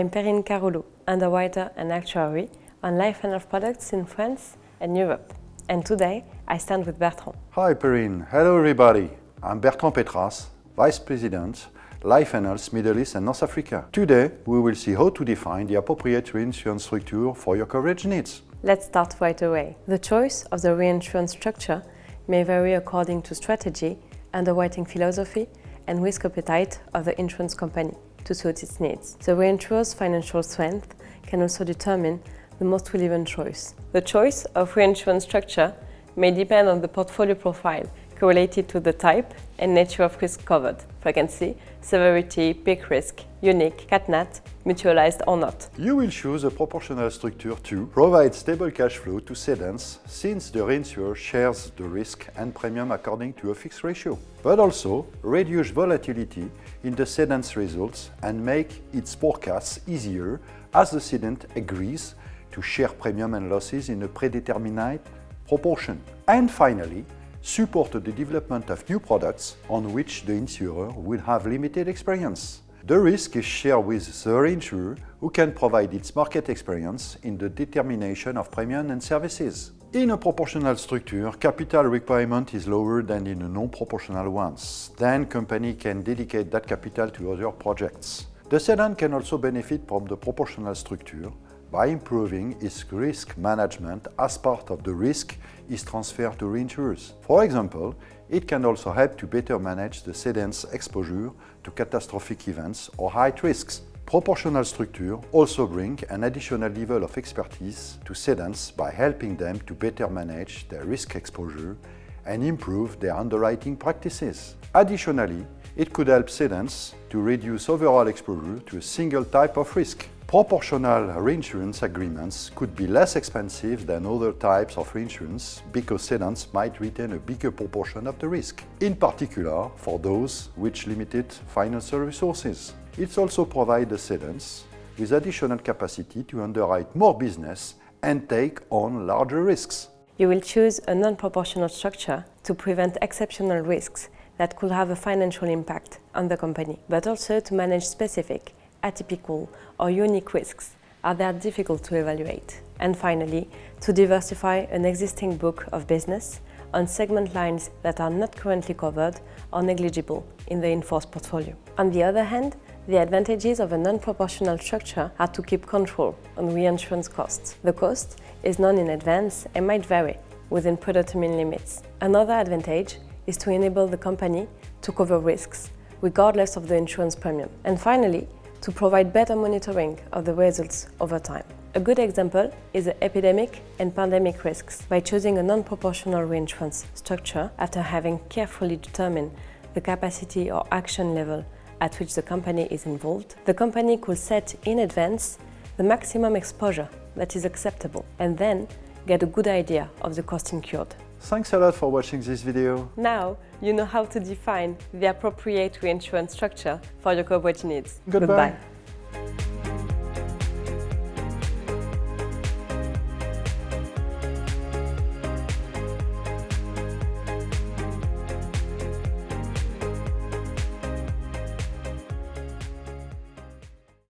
I'm Perrine Carolou, underwriter and actuary on life and health products in France and Europe. And today, I stand with Bertrand. Hi Perrine, hello everybody. I'm Bertrand Petras, Vice President, Life and Health, Middle East and North Africa. Today, we will see how to define the appropriate reinsurance structure for your coverage needs. Let's start right away. The choice of the reinsurance structure may vary according to strategy, underwriting philosophy, and risk appetite of the insurance company to suit its needs. The reinsurer's financial strength can also determine the most relevant choice. The choice of reinsurance structure may depend on the portfolio profile correlated to the type and nature of risk covered, frequency, severity, peak risk, unique, cat-nat, mutualized or not. You will choose a proportional structure to provide stable cash flow to cedants since the reinsurer shares the risk and premium according to a fixed ratio, but also reduce volatility in the cedant's results and make its forecasts easier as the cedant agrees to share premium and losses in a predetermined proportion. And finally, support the development of new products on which the insurer will have limited experience. The risk is shared with the reinsurer, who can provide its market experience in the determination of premium and services. In a proportional structure, capital requirement is lower than in a non-proportional ones. Then company can dedicate that capital to other projects. The cedant can also benefit from the proportional structure by improving its risk management as part of the risk is transferred to reinsurers. For example, it can also help to better manage the cedant's exposure to catastrophic events or high risks. Proportional structure also bring an additional level of expertise to cedants by helping them to better manage their risk exposure and improve their underwriting practices. Additionally, it could help cedants to reduce overall exposure to a single type of risk. Proportional reinsurance agreements could be less expensive than other types of reinsurance because cedants might retain a bigger proportion of the risk, in particular for those with limited financial resources. It also provides the cedants with additional capacity to underwrite more business and take on larger risks. You will choose a non-proportional structure to prevent exceptional risks that could have a financial impact on the company, but also to manage specific, atypical or unique risks that are difficult to evaluate. And finally, to diversify an existing book of business on segment lines that are not currently covered or negligible in the in-force portfolio. On the other hand, the advantages of a non-proportional structure are to keep control on reinsurance costs. The cost is known in advance and might vary within predetermined limits. Another advantage is to enable the company to cover risks, regardless of the insurance premium. And finally, to provide better monitoring of the results over time. A good example is the epidemic and pandemic risks. By choosing a non-proportional reinsurance structure after having carefully determined the capacity or action level at which the company is involved, the company could set in advance the maximum exposure that is acceptable and then get a good idea of the cost incurred. Thanks a lot for watching this video. Now, you know how to define the appropriate reinsurance structure for your coverage needs. Goodbye.